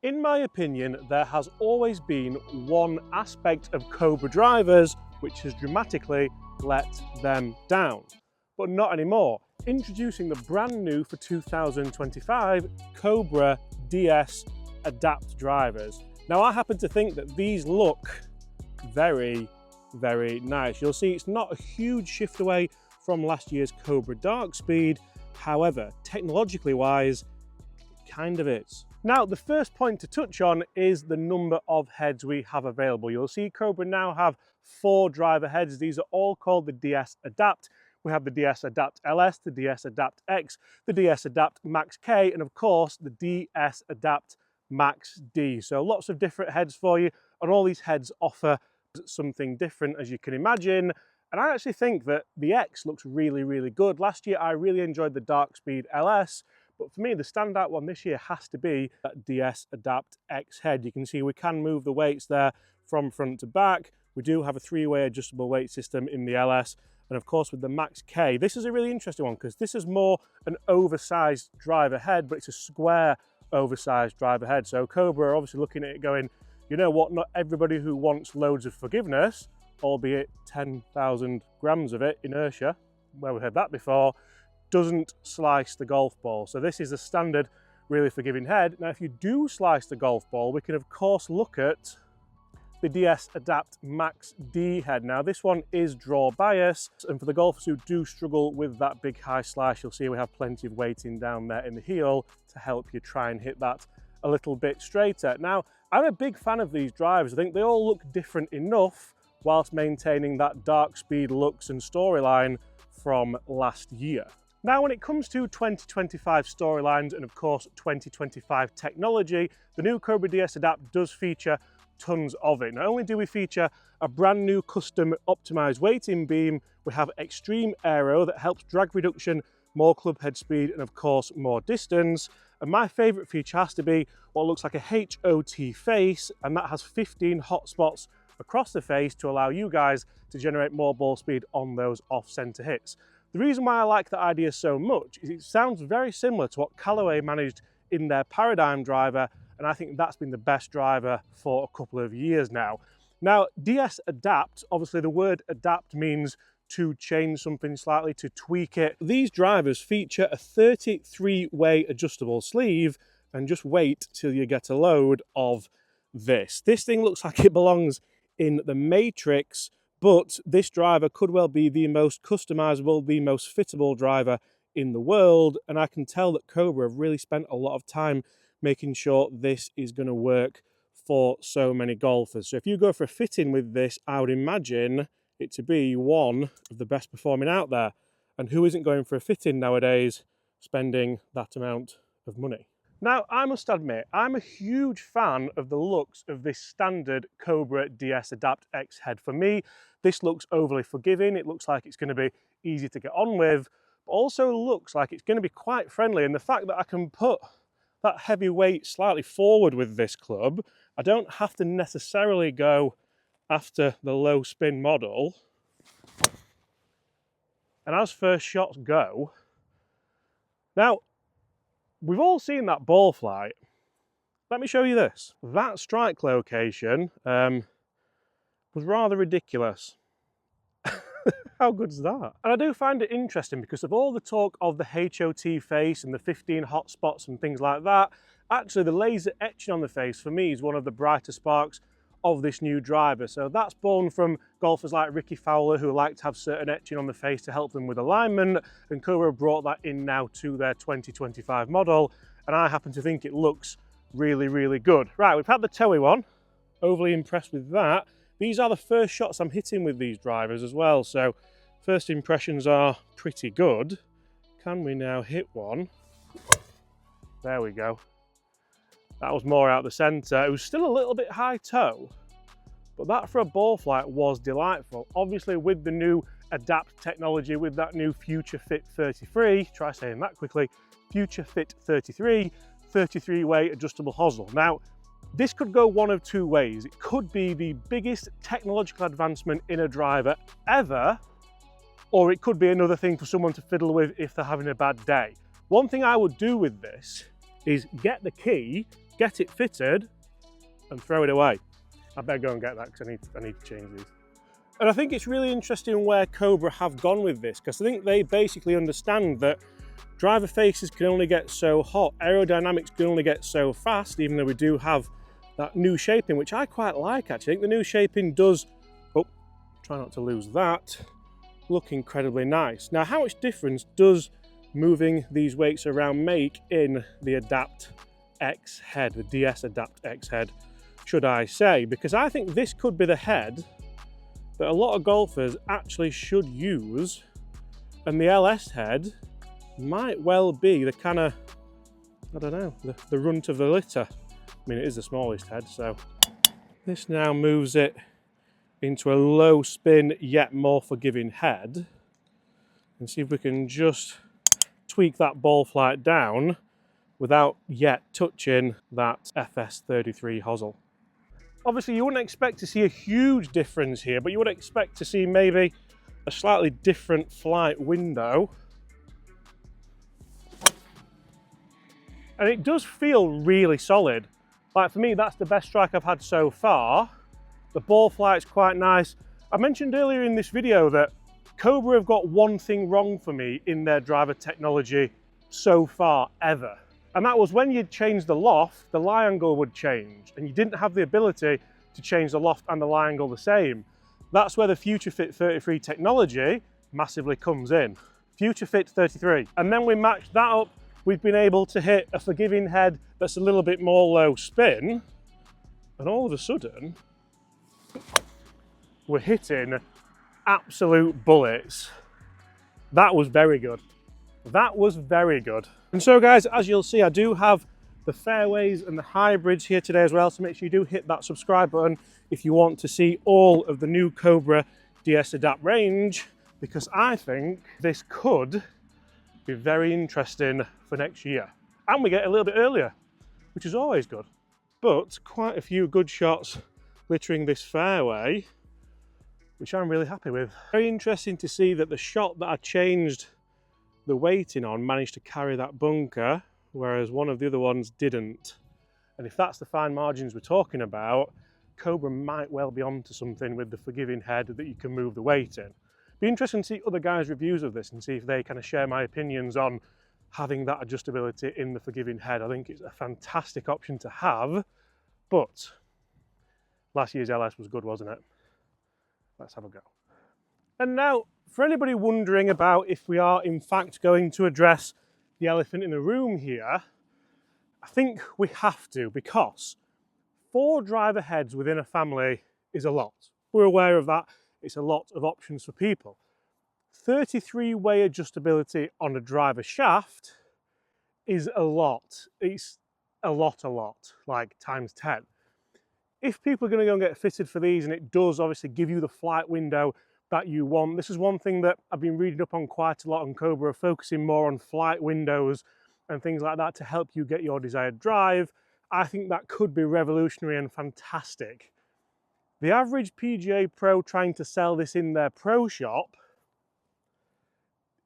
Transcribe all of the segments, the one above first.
In my opinion, there has always been one aspect of Cobra drivers which has dramatically let them down, but not anymore. Introducing the brand new for 2025 Cobra DS Adapt drivers. Now I happen to think that these look very nice. You'll see it's not a huge shift away from last year's Cobra Dark Speed. However, technologically wise, it kind of is. Now, the first point to touch on is the number of heads we have available. You'll see Cobra now have 4 driver heads. These are all called the DS Adapt. We have the DS Adapt LS, the DS Adapt X, the DS Adapt Max K, and of course the DS Adapt Max D. So lots of different heads for you, and all these heads offer something different, as you can imagine. And I actually think that the X looks really good. Last year I really enjoyed the Dark Speed LS, but for me the standout one this year has to be that DS Adapt X head. You can see we can move the weights there from front to back. We do have a 3-way adjustable weight system in the LS, and of course with the Max K, this is a really interesting one because this is more an oversized driver head, but it's a square oversized driver head. So Cobra are obviously looking at it going, you know what, not everybody who wants loads of forgiveness, albeit 10,000 grams of it, inertia, where we've had that before, doesn't slice the golf ball. So this is a standard, really forgiving head. Now, if you do slice the golf ball, we can of course look at the DS Adapt Max D head. Now, this one is draw bias, and for the golfers who do struggle with that big high slice, you'll see we have plenty of weighting down there in the heel to help you try and hit that a little bit straighter. Now, I'm a big fan of these drivers. I think they all look different enough whilst maintaining that Dark Speed looks and storyline from last year. Now, when it comes to 2025 storylines and of course 2025 technology, the new Cobra DS Adapt does feature tons of it. Not only do we feature a brand new custom optimized weighting beam, we have extreme aero that helps drag reduction, more club head speed, and of course more distance. And my favorite feature has to be what looks like a HOT face, and that has 15 hotspots across the face to allow you guys to generate more ball speed on those off-center hits. The reason why I like that idea so much is it sounds very similar to what Callaway managed in their Paradigm driver, and I think that's been the best driver for a couple of years now. Now, DS Adapt, obviously the word adapt means to change something slightly, to tweak it. These drivers feature a 33-way adjustable sleeve, and just wait till you get a load of this. This thing looks like it belongs in the Matrix, but this driver could well be the most customizable, the most fittable driver in the world, and I can tell that Cobra have really spent a lot of time making sure this is going to work for so many golfers. So if you go for a fitting with this, I would imagine it to be one of the best performing out there. And who isn't going for a fitting nowadays, spending that amount of money? Now, I must admit, I'm a huge fan of the looks of this standard Cobra DS Adapt X head. For me, this looks overly forgiving. It looks like it's going to be easy to get on with, but also looks like it's going to be quite friendly. And the fact that I can put that heavy weight slightly forward with this club, I don't have to necessarily go after the low spin model. And as first shots go, now, we've all seen that ball flight. Let me show you this. That strike location was rather ridiculous. How good's that? And I do find it interesting because of all the talk of the HOT face and the 15 hotspots and things like that, actually the laser etching on the face for me is one of the brighter sparks of this new driver. So that's born from golfers like Ricky Fowler, who like to have certain etching on the face to help them with alignment, and Cobra brought that in now to their 2025 model, and I happen to think it looks really good. Right, we've had the toey one, overly impressed with that. These are the first shots I'm hitting with these drivers as well, so first impressions are pretty good. Can we now hit one? There we go. That was more out the centre. It was still a little bit high toe, but that for a ball flight was delightful. Obviously with the new Adapt technology, with that new Future Fit 33, try saying that quickly, Future Fit 33, 33-way adjustable hosel. Now, this could go one of two ways. It could be the biggest technological advancement in a driver ever, or it could be another thing for someone to fiddle with if they're having a bad day. One thing I would do with this is get the key, get it fitted and throw it away. I better go and get that because I need to change these. And I think it's really interesting where Cobra have gone with this, because I think they basically understand that driver faces can only get so hot, aerodynamics can only get so fast, even though we do have that new shaping, which I quite like actually. I think the new shaping does, oh, try not to lose that, look incredibly nice. Now, how much difference does moving these weights around make in the Adapt X head, the DS Adapt X head, should I say? Because I think this could be the head that a lot of golfers actually should use, and the LS head might well be the kind of, I don't know, the runt of the litter. I mean, it is the smallest head, so this now moves it into a low spin yet more forgiving head, and see if we can just tweak that ball flight down without yet touching that FS33 hosel. Obviously, you wouldn't expect to see a huge difference here, but you would expect to see maybe a slightly different flight window. And it does feel really solid. Like, for me, that's the best strike I've had so far. The ball flight's quite nice. I mentioned earlier in this video that Cobra have got one thing wrong for me in their driver technology so far ever. And that was when you'd change the loft, the lie angle would change, and you didn't have the ability to change the loft and the lie angle the same. That's where the FutureFit 33 technology massively comes in. FutureFit 33. And then we matched that up, we've been able to hit a forgiving head that's a little bit more low spin, and all of a sudden, we're hitting absolute bullets. That was very good. That was very good. And so guys, as you'll see, I do have the fairways and the hybrids here today as well, so make sure you do hit that subscribe button if you want to see all of the new Cobra DS Adapt range, because I think this could be very interesting for next year. And we get a little bit earlier, which is always good. But quite a few good shots littering this fairway, which I'm really happy with. Very interesting to see that the shot that I changed the weighting on managed to carry that bunker, whereas one of the other ones didn't. And if that's the fine margins we're talking about, Cobra might well be onto something with the forgiving head that you can move the weight in. Be interesting to see other guys' reviews of this and see if they kind of share my opinions on having that adjustability in the forgiving head. I think it's a fantastic option to have, but last year's LS was good, wasn't it? Let's have a go. And now, for anybody wondering about if we are in fact going to address the elephant in the room here, I think we have to, because 4 driver heads within a family is a lot. We're aware of that. It's a lot of options for people. 33-way adjustability on a driver shaft is a lot. It's a lot, like times 10. If people are going to go and get fitted for these, and it does obviously give you the flight window that you want. This is one thing that I've been reading up on quite a lot on Cobra, focusing more on flight windows and things like that to help you get your desired drive. I think that could be revolutionary and fantastic. The average PGA pro trying to sell this in their pro shop,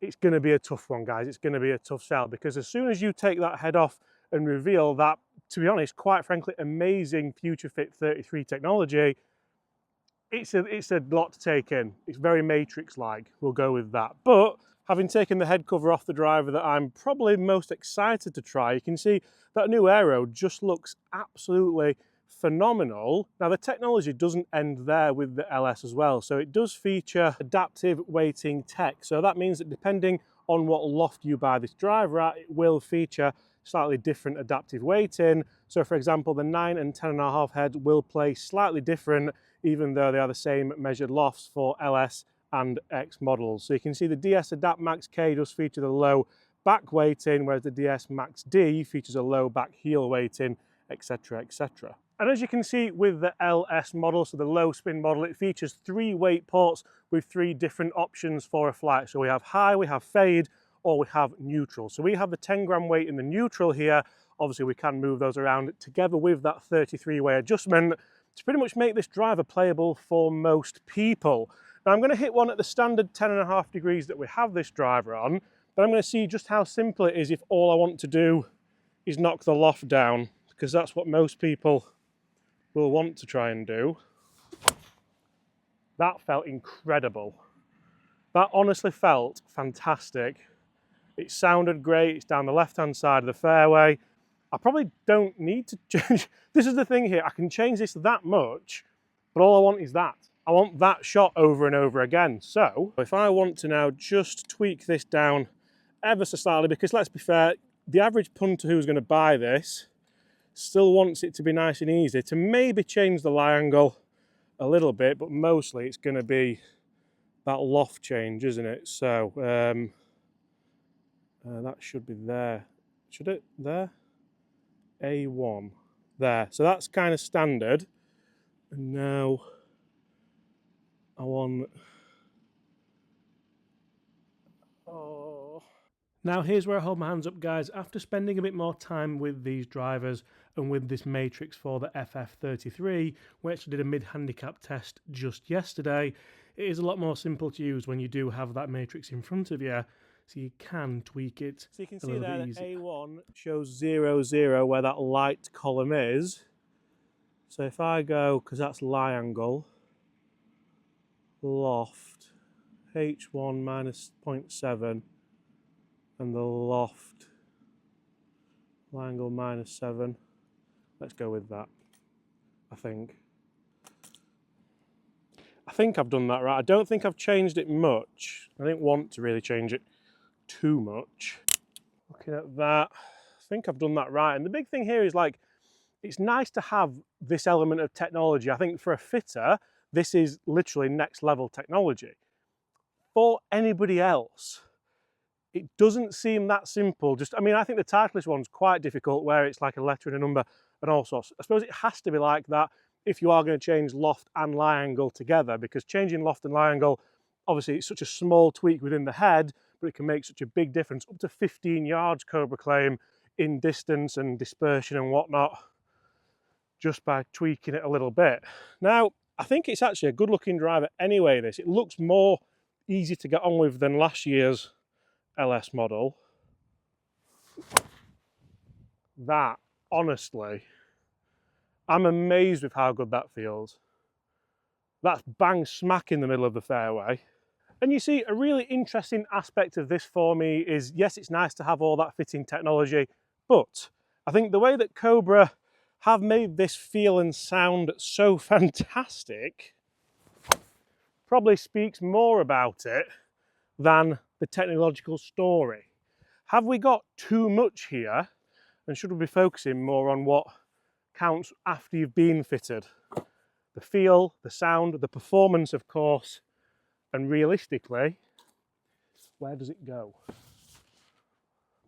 it's going to be a tough one, guys. It's going to be a tough sell, because as soon as you take that head off and reveal that, to be honest, quite frankly, amazing FutureFit 33 technology, it's a lot to take in. It's very Matrix-like, we'll go with that. But having taken the head cover off the driver that I'm probably most excited to try, you can see that new aero just looks absolutely phenomenal. Now, the technology doesn't end there with the LS as well. So it does feature adaptive weighting tech. So that means that depending on what loft you buy this driver at, it will feature slightly different adaptive weighting. So for example, the 9 and 10.5 head will play slightly different, even though they are the same measured lofts for LS and X models. So you can see the DS Adapt Max K does feature the low back weighting, whereas the DS Max D features a low back heel weighting, etc, etc. And as you can see with the LS model, so the low spin model, it features 3 weight ports with 3 different options for a flight. So we have high, we have fade, or we have neutral. So we have the 10 gram weight in the neutral here. Obviously we can move those around together with that 33-way adjustment to pretty much make this driver playable for most people. Now I'm going to hit one at the standard 10.5 degrees that we have this driver on, but I'm going to see just how simple it is if all I want to do is knock the loft down, because that's what most people will want to try and do. That felt incredible. That honestly felt fantastic. It sounded great. It's down the left-hand side of the fairway. I probably don't need to change. This is the thing here. I can change this that much, but all I want is that. I want that shot over and over again. So if I want to now just tweak this down ever so slightly, because let's be fair, the average punter who's going to buy this still wants it to be nice and easy, to maybe change the lie angle a little bit, but mostly it's going to be that loft change, isn't it? So that should be there. Should it? There? A1. There. So that's kind of standard. And now I want... Oh. Now here's where I hold my hands up, guys. After spending a bit more time with these drivers and with this matrix for the FF33, we actually did a mid-handicap test just yesterday. It is a lot more simple to use when you do have that matrix in front of you, so you can tweak it. So you can see there that A1 shows 0, 0 where that light column is. So if I go, because that's lie angle, loft, H1 minus 0.7, and the loft, lie angle minus 7. Let's go with that, I think. I think I've done that right. I don't think I've changed it much. I didn't want to really change it too much. Looking at that, I think I've done that right. And the big thing here is, like, it's nice to have this element of technology. I think for a fitter, this is literally next level technology. For anybody else, it doesn't seem that simple. I mean, I think the Titleist one's quite difficult, where it's like a letter and a number and all sorts. I suppose it has to be like that if you are going to change loft and lie angle together, because changing loft and lie angle, obviously it's such a small tweak within the head, but it can make such a big difference, up to 15 yards, Cobra claim, in distance and dispersion and whatnot, just by tweaking it a little bit. Now, I think it's actually a good looking driver anyway, this. It looks more easy to get on with than last year's LS model. That, honestly, I'm amazed with how good that feels. That's bang smack in the middle of the fairway. And you see, a really interesting aspect of this for me is, yes, it's nice to have all that fitting technology, but I think the way that Cobra have made this feel and sound so fantastic probably speaks more about it than the technological story. Have we got too much here, and should we be focusing more on what counts after you've been fitted? The feel, the sound, the performance, of course, and realistically, where does it go?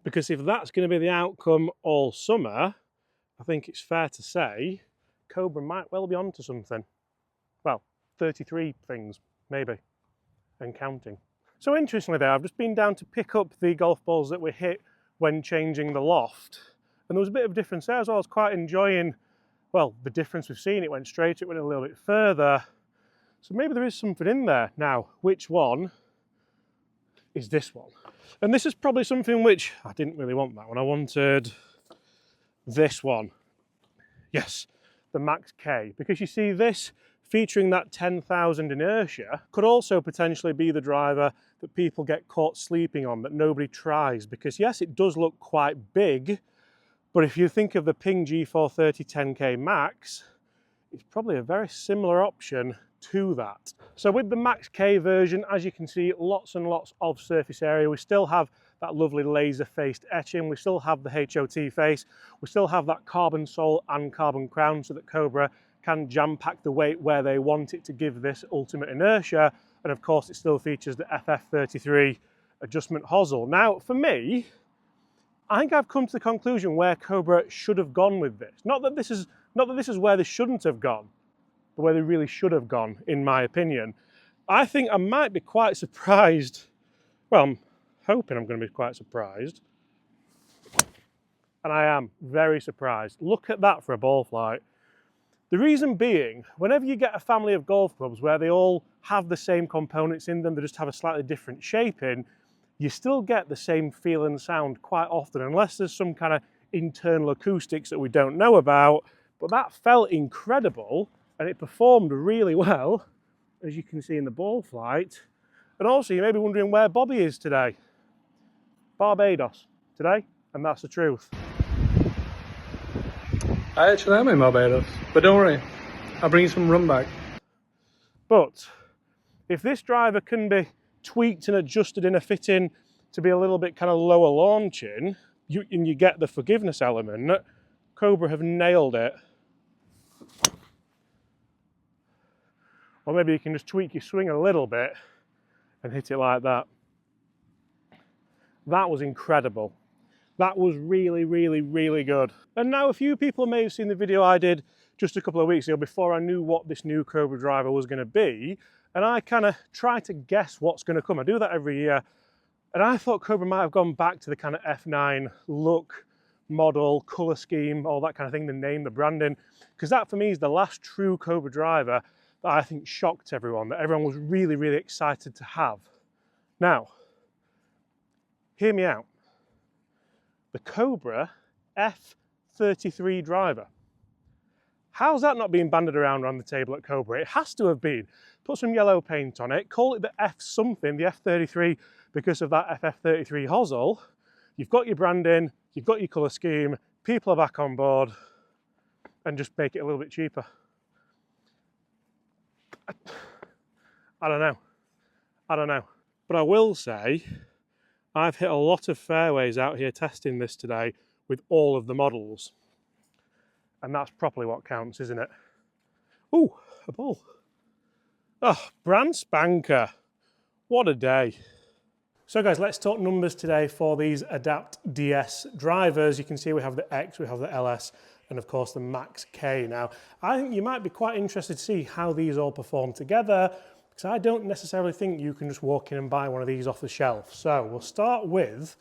Because if that's going to be the outcome all summer, I think it's fair to say Cobra might well be onto something. Well, 33 things, maybe, and counting. So interestingly there, I've just been down to pick up the golf balls that were hit when changing the loft. And there was a bit of difference there as well. I was quite enjoying, well, the difference we've seen. It went straight, it went a little bit further. So maybe there is something in there. Now, which one is this one? And this is probably something which, I didn't really want that one. I wanted this one. Yes, the Max K. Because you see, this featuring that 10,000 inertia could also potentially be the driver that people get caught sleeping on, that nobody tries. Because yes, it does look quite big, but if you think of the Ping G430 10K Max, it's probably a very similar option to that. So with the Max K version, as you can see, lots and lots of surface area. We still have that lovely laser-faced etching. We still have the HOT face. We still have that carbon sole and carbon crown, so that Cobra can jam-pack the weight where they want it to give this ultimate inertia. And of course, it still features the FF33 adjustment hosel. Now, for me, I think I've come to the conclusion where Cobra should have gone with this. Not that this is where they shouldn't have gone, but where they really should have gone, in my opinion. I think I might be quite surprised. Well, I'm hoping I'm going to be quite surprised. And I am very surprised. Look at that for a ball flight. The reason being, whenever you get a family of golf clubs where they all have the same components in them, they just have a slightly different shape in, you still get the same feel and sound quite often, unless there's some kind of internal acoustics that we don't know about, but that felt incredible and it performed really well, as you can see in the ball flight. And also you may be wondering where Bobby is today. Barbados today, and that's the truth. I actually am in Barbados, but don't worry, I'll bring you some rum back. But if this driver can be tweaked and adjusted in a fitting to be a little bit kind of lower launching, and you get the forgiveness element, Cobra have nailed it. Or maybe you can just tweak your swing a little bit and hit it like that. That was incredible. That was really, really, really good. And now a few people may have seen the video I did just a couple of weeks ago before I knew what this new Cobra driver was going to be. And I kind of try to guess what's going to come. I do that every year. And I thought Cobra might have gone back to the kind of F9 look, model, colour scheme, all that kind of thing, the name, the branding. Because that for me is the last true Cobra driver that I think shocked everyone, that everyone was really, really excited to have. Now, hear me out. The Cobra F33 driver. How's that not being banded around the table at Cobra? It has to have been. Put some yellow paint on it, call it the F something, the F33, because of that FF33 hosel. You've got your branding, you've got your colour scheme, people are back on board, and just make it a little bit cheaper. I don't know. But I will say, I've hit a lot of fairways out here testing this today with all of the models. And that's properly what counts, isn't it? Ooh, a ball. Oh, brand spanker. What a day. So guys, let's talk numbers today for these Adapt DS drivers. You can see we have the X, we have the LS, and of course the Max K. Now, I think you might be quite interested to see how these all perform together, because I don't necessarily think you can just walk in and buy one of these off the shelf. So we'll start with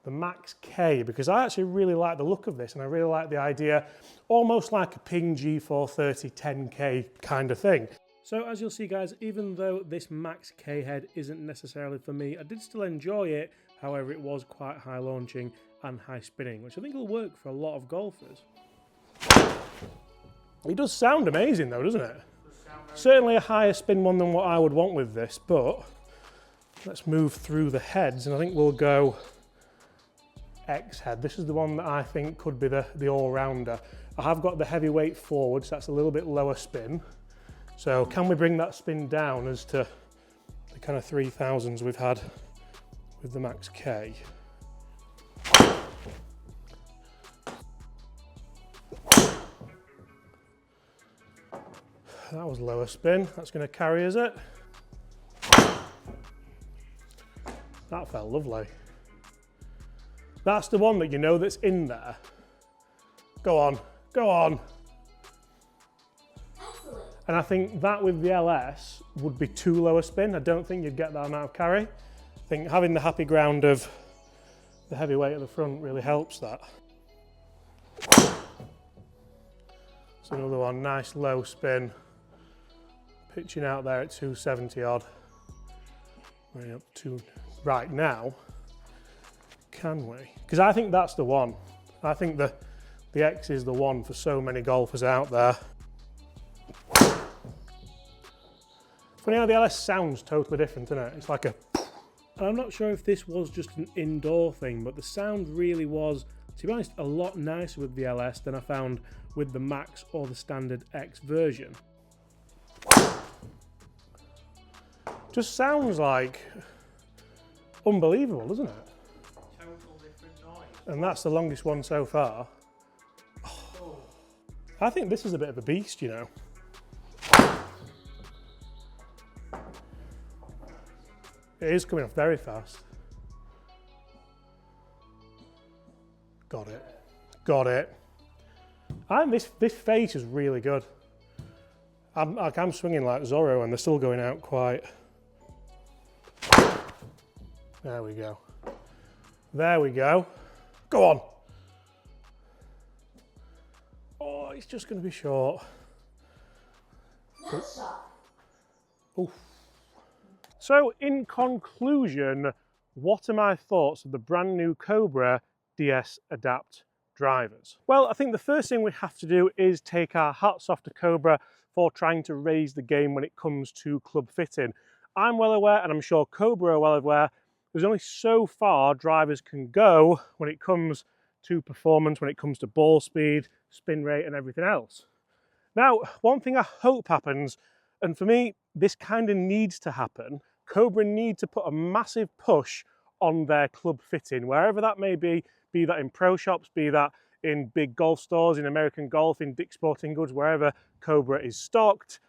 the Max K, because I actually really like the look of this, and I really like the idea, almost like a Ping G430 10K kind of thing. So as you'll see guys, even though this Max K head isn't necessarily for me, I did still enjoy it. However, it was quite high launching and high spinning, which I think will work for a lot of golfers. It does sound amazing though, doesn't it? Certainly a higher spin one than what I would want with this, but let's move through the heads, and I think we'll go X head. This is the one that I think could be the all-rounder. I have got the heavyweight forward, so that's a little bit lower spin. So can we bring that spin down as to the kind of 3000s we've had with the Max K? That was lower spin. That's going to carry, is it? That felt lovely. That's the one that you know that's in there. Go on, go on. And I think that with the LS would be too low a spin. I don't think you'd get that amount of carry. I think having the happy ground of the heavyweight at the front really helps that. So another one, nice low spin. Pitching out there at 270 odd. Right up to right now. Can we? Because I think that's the one. I think the X is the one for so many golfers out there. Funny how the LS sounds totally different, isn't it? It's like a... And I'm not sure if this was just an indoor thing, but the sound really was, to be honest, a lot nicer with the LS than I found with the Max or the standard X version. Just sounds like unbelievable, doesn't it? Total different noise. And that's the longest one so far. Oh. I think this is a bit of a beast, you know. It is coming off very fast. Got it. Got it. And this face is really good. I'm swinging like Zorro and they're still going out quite. There we go. There we go. Go on. Oh, it's just going to be short. Nice shot. Oof. So in conclusion, what are my thoughts of the brand new Cobra DS Adapt drivers? Well, I think the first thing we have to do is take our hats off to Cobra for trying to raise the game when it comes to club fitting. I'm well aware, and I'm sure Cobra are well aware, there's only so far drivers can go when it comes to performance, when it comes to ball speed, spin rate and everything else. Now, one thing I hope happens, and for me, this kind of needs to happen, Cobra need to put a massive push on their club fitting, wherever that may be that in pro shops, be that in big golf stores, in American Golf, in Dick's Sporting Goods, wherever Cobra is stocked.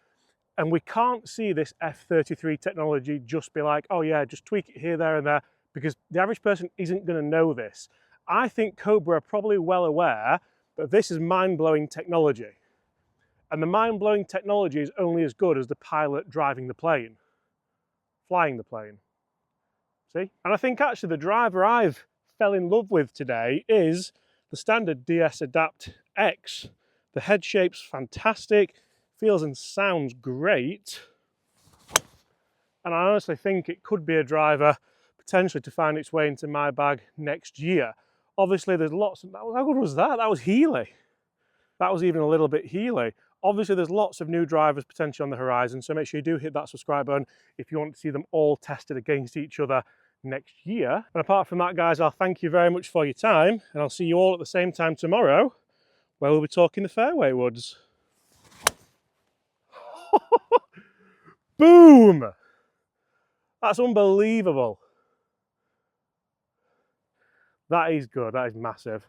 And we can't see this F33 technology just be like, oh yeah, just tweak it here, there and there, because the average person isn't going to know this. I think Cobra are probably well aware that this is mind-blowing technology. And the mind-blowing technology is only as good as the pilot driving the plane, flying the plane. See? And I think actually the driver I've fell in love with today is the standard DS Adapt X. The head shape's fantastic, feels and sounds great. And I honestly think it could be a driver potentially to find its way into my bag next year. Obviously there's lots of, how good was that? That was Healy. That was even a little bit Healy. Obviously there's lots of new drivers potentially on the horizon, so make sure you do hit that subscribe button if you want to see them all tested against each other next year. And apart from that, guys, I'll thank you very much for your time, and I'll see you all at the same time tomorrow, where we'll be talking the fairway woods. Boom! That's unbelievable. That is good, that is massive.